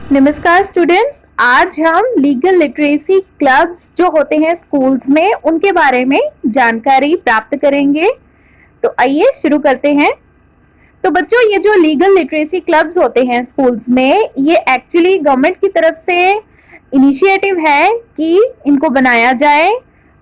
नमस्कार स्टूडेंट्स, आज हम लीगल लिटरेसी क्लब्स जो होते हैं स्कूल्स में उनके बारे में जानकारी प्राप्त करेंगे। तो आइए शुरू करते हैं। तो बच्चों, ये जो लीगल लिटरेसी क्लब्स होते हैं स्कूल्स में, ये एक्चुअली गवर्नमेंट की तरफ से इनिशिएटिव है कि इनको बनाया जाए,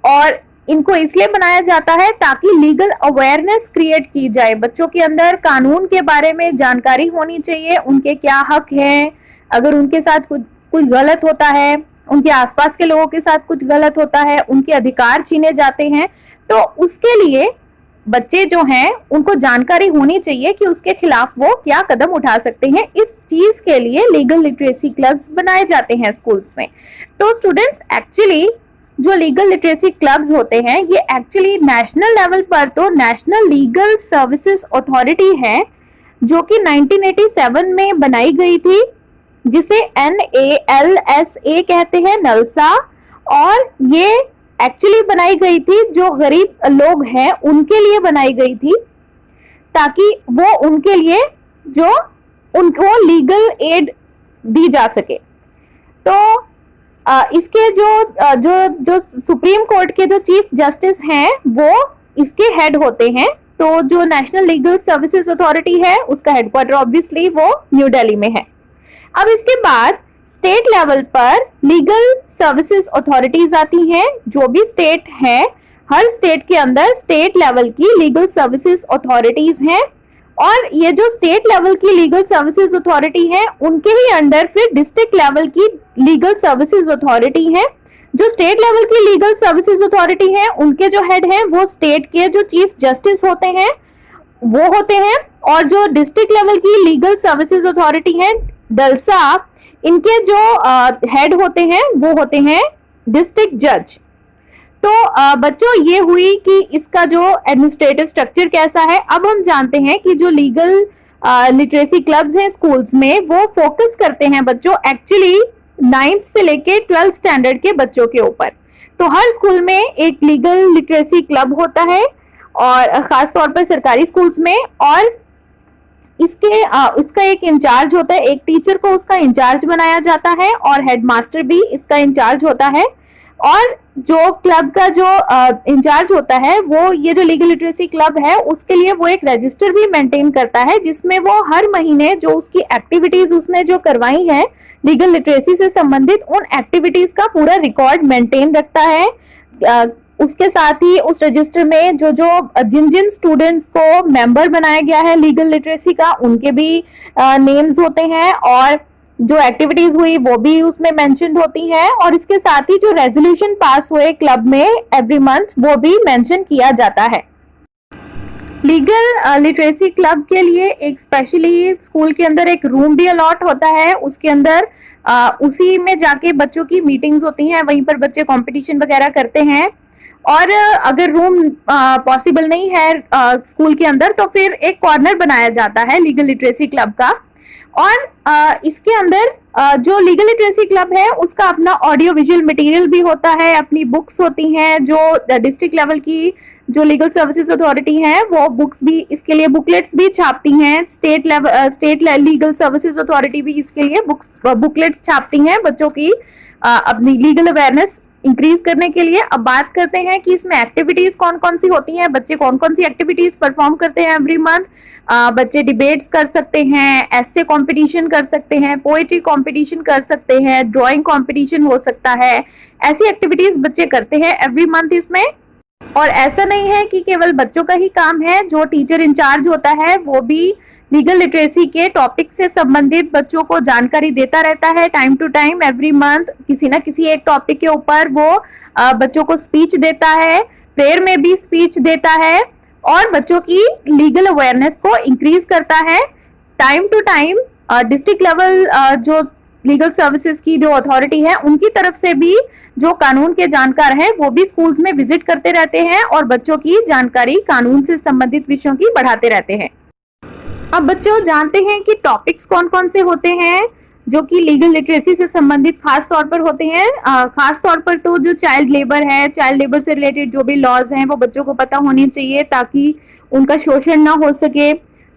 और इनको इसलिए बनाया जाता है ताकि लीगल अवेयरनेस क्रिएट की जाए। बच्चों के अंदर कानून के बारे में जानकारी होनी चाहिए, उनके क्या हक हैं, अगर उनके साथ कुछ गलत होता है, उनके आसपास के लोगों के साथ कुछ गलत होता है, उनके अधिकार छीने जाते हैं, तो उसके लिए बच्चे जो हैं उनको जानकारी होनी चाहिए कि उसके खिलाफ वो क्या कदम उठा सकते हैं। इस चीज के लिए लीगल लिटरेसी क्लब्स बनाए जाते हैं स्कूल्स में। तो स्टूडेंट्स, एक्चुअली जो लीगल लिटरेसी क्लब्स होते हैं ये एक्चुअली नेशनल लेवल पर तो नेशनल लीगल सर्विसेज अथॉरिटी है, जो कि 1987 में बनाई गई थी, जिसे NALSA कहते हैं, नलसा। और ये एक्चुअली बनाई गई थी जो गरीब लोग हैं उनके लिए बनाई गई थी, ताकि वो उनके लिए जो उनको लीगल एड दी जा सके। तो इसके जो सुप्रीम कोर्ट के जो चीफ जस्टिस हैं वो इसके हेड होते हैं। तो जो नेशनल लीगल सर्विसेज अथॉरिटी है उसका हेडक्वार्टर ऑब्वियसली वो न्यू दिल्ली में है। अब इसके बाद स्टेट लेवल पर लीगल सर्विसेज अथॉरिटीज आती हैं। जो भी स्टेट है, हर स्टेट के अंदर स्टेट लेवल की लीगल सर्विसेज अथॉरिटीज हैं, और ये जो स्टेट लेवल की लीगल सर्विसेज अथॉरिटी है उनके ही अंडर फिर डिस्ट्रिक्ट लेवल की लीगल सर्विसेज अथॉरिटी है। जो स्टेट लेवल की लीगल सर्विसेज अथॉरिटी है उनके जो हेड हैं वो स्टेट के जो चीफ जस्टिस होते हैं वो होते हैं, और जो डिस्ट्रिक्ट लेवल की लीगल सर्विसेज अथॉरिटी है डलसा, इनके जो हेड होते हैं वो होते हैं डिस्ट्रिक्ट जज। तो बच्चों, ये हुई कि इसका जो एडमिनिस्ट्रेटिव स्ट्रक्चर कैसा है। अब हम जानते हैं कि जो लीगल लिटरेसी क्लब्स हैं स्कूल्स में वो फोकस करते हैं बच्चों एक्चुअली 9th से लेके 12th स्टैंडर्ड के बच्चों के ऊपर। तो हर स्कूल में एक लीगल लिटरेसी क्लब होता है, और खास तौर पर सरकारी स्कूल्स में, और इसका एक इंचार्ज होता है, एक टीचर को उसका इंचार्ज बनाया जाता है, और हेडमास्टर भी इसका इंचार्ज होता है। और जो क्लब का जो इंचार्ज होता है वो ये जो लीगल लिटरेसी क्लब है उसके लिए वो एक रजिस्टर भी मेंटेन करता है, जिसमें वो हर महीने जो उसकी एक्टिविटीज उसने जो करवाई है लीगल लिटरेसी से संबंधित, उन एक्टिविटीज का पूरा रिकॉर्ड मेंटेन रखता है। उसके साथ ही उस रजिस्टर में जिन जिन स्टूडेंट्स को मेंबर बनाया गया है लीगल लिटरेसी का, उनके भी नेम्स होते हैं, और जो एक्टिविटीज हुई वो भी उसमें मेंशन होती हैं, और इसके साथ ही जो रेजोल्यूशन पास हुए क्लब में एवरी मंथ वो भी मेंशन किया जाता है। लीगल लिटरेसी क्लब के लिए एक स्पेशली स्कूल के अंदर एक रूम भी अलॉट होता है। उसके अंदर उसी में जाके बच्चों की मीटिंग्स होती हैं, वहीं पर बच्चे कंपटीशन वगैरह करते हैं। और अगर रूम पॉसिबल नहीं है स्कूल के अंदर, तो फिर एक कॉर्नर बनाया जाता है लीगल लिटरेसी क्लब का। और इसके अंदर जो लीगल लिटरेसी क्लब है उसका अपना ऑडियो विजुअल मटेरियल भी होता है, अपनी बुक्स होती हैं। जो डिस्ट्रिक्ट लेवल की जो लीगल सर्विसेज अथॉरिटी है वो बुक्स भी इसके लिए बुकलेट्स भी छापती हैं। स्टेट लीगल सर्विसेज अथॉरिटी भी इसके लिए बुकलेट्स छापती हैं बच्चों की अपनी लीगल अवेयरनेस इंक्रीज करने के लिए। अब बात करते हैं कि इसमें एक्टिविटीज कौन कौन सी होती हैं, बच्चे कौन कौन सी एक्टिविटीज परफॉर्म करते हैं एवरी मंथ। बच्चे डिबेट्स कर सकते हैं, ऐसे कंपटीशन कर सकते हैं, पोएट्री कंपटीशन कर सकते हैं, ड्राइंग कंपटीशन हो सकता है। ऐसी एक्टिविटीज बच्चे करते हैं एवरी मंथ इसमें। और ऐसा नहीं है कि केवल बच्चों का ही काम है, जो टीचर इंचार्ज होता है वो भी लीगल लिटरेसी के टॉपिक से संबंधित बच्चों को जानकारी देता रहता है time to time. Every month किसी ना किसी एक टॉपिक के ऊपर वो बच्चों को स्पीच देता है, प्रेयर में भी स्पीच देता है, और बच्चों की लीगल अवेयरनेस को इंक्रीज करता है time to time. District level जो लीगल सर्विसेज की जो अथॉरिटी है उनकी तरफ से भी जो कानून के जानकार हैं वो भी स्कूल्स में विजिट करते रहते हैं, और बच्चों की जानकारी कानून से संबंधित विषयों की बढ़ाते रहते हैं। अब बच्चों, जानते हैं कि टॉपिक्स कौन कौन से होते हैं जो कि लीगल लिटरेसी से संबंधित खास तौर पर होते हैं। खास तौर पर तो जो चाइल्ड लेबर है, चाइल्ड लेबर से रिलेटेड जो भी लॉज हैं वो बच्चों को पता होनी चाहिए ताकि उनका शोषण ना हो सके।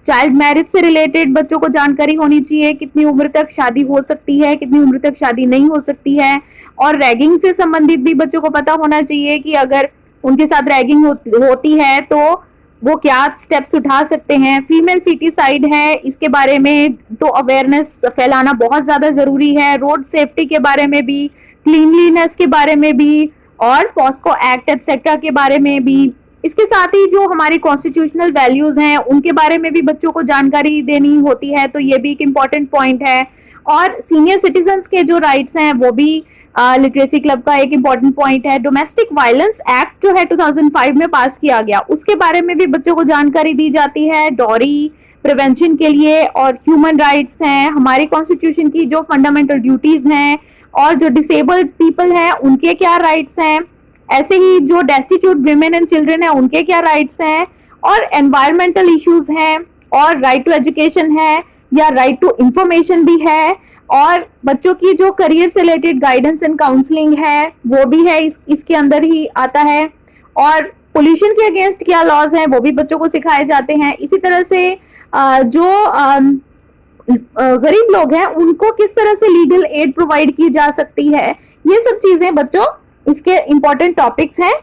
चाइल्ड मैरिज से रिलेटेड बच्चों को जानकारी होनी चाहिए, कितनी उम्र तक शादी हो सकती है, कितनी उम्र तक शादी नहीं हो सकती है। और रैगिंग से संबंधित भी बच्चों को पता होना चाहिए कि अगर उनके साथ रैगिंग होती है तो वो क्या स्टेप्स उठा सकते हैं। फीमेल फीटिसाइड है, इसके बारे में तो अवेयरनेस फैलाना बहुत ज्यादा जरूरी है। रोड सेफ्टी के बारे में भी, क्लीनलीनेस के बारे में भी, और पॉस्को एक्ट एक्सेट्रा के बारे में भी। इसके साथ ही जो हमारी कॉन्स्टिट्यूशनल वैल्यूज हैं उनके बारे में भी बच्चों को जानकारी देनी होती है, तो ये भी एक इम्पॉर्टेंट पॉइंट है। और सीनियर सिटीजन्स के जो राइट्स हैं वो भी लिटरेसी क्लब का एक इम्पॉर्टेंट पॉइंट है। डोमेस्टिक वायलेंस एक्ट जो है 2005 में पास किया गया, उसके बारे में भी बच्चों को जानकारी दी जाती है, डॉरी प्रिवेंशन के लिए। और ह्यूमन राइट्स हैं, हमारी कॉन्स्टिट्यूशन की जो फंडामेंटल ड्यूटीज हैं, और जो डिसेबल्ड पीपल हैं उनके क्या राइट्स हैं, ऐसे ही जो डेस्टिट्यूट विमेन एंड चिल्ड्रन है उनके क्या राइट्स हैं, और एनवायरमेंटल इश्यूज हैं, और राइट टू एजुकेशन है, या राइट टू इंफॉर्मेशन भी है, और बच्चों की जो करियर से रिलेटेड गाइडेंस एंड काउंसलिंग है वो भी है, इसके अंदर ही आता है। और पोल्यूशन के अगेंस्ट क्या लॉज हैं वो भी बच्चों को सिखाए जाते हैं। इसी तरह से जो गरीब लोग हैं उनको किस तरह से लीगल एड प्रोवाइड की जा सकती है, ये सब चीजें बच्चों इसके इम्पोर्टेंट टॉपिक्स हैं।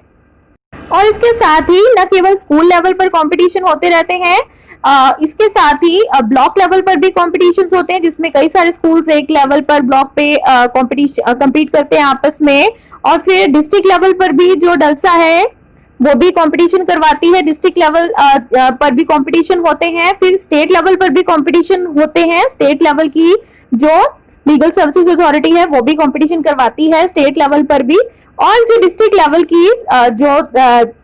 और इसके साथ ही न केवल स्कूल लेवल पर कंपटीशन होते रहते हैं, इसके साथ ही ब्लॉक लेवल पर भी कॉम्पिटिशन्स होते हैं, जिसमें कई सारे स्कूल्स एक लेवल पर ब्लॉक पे कम्पीट करते हैं आपस में। और फिर डिस्ट्रिक्ट लेवल पर भी जो डलसा है वो भी कंपटीशन करवाती है, डिस्ट्रिक्ट लेवल पर भी कंपटीशन होते हैं। फिर स्टेट लेवल पर भी कंपटीशन होते हैं, स्टेट लेवल की जो लीगल सर्विसेज अथॉरिटी है वो भी कंपटीशन करवाती है स्टेट लेवल पर भी। और जो डिस्ट्रिक्ट लेवल की जो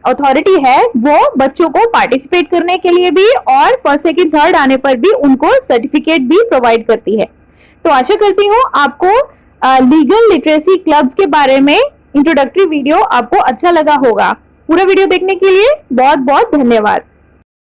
अथॉरिटी है वो बच्चों को पार्टिसिपेट करने के लिए भी और फर्स्ट सेकंड थर्ड आने पर भी उनको सर्टिफिकेट भी प्रोवाइड करती है। तो आशा करती हूँ आपको लीगल लिटरेसी क्लब्स के बारे में इंट्रोडक्टरी वीडियो आपको अच्छा लगा होगा। पूरा वीडियो देखने के लिए बहुत बहुत धन्यवाद।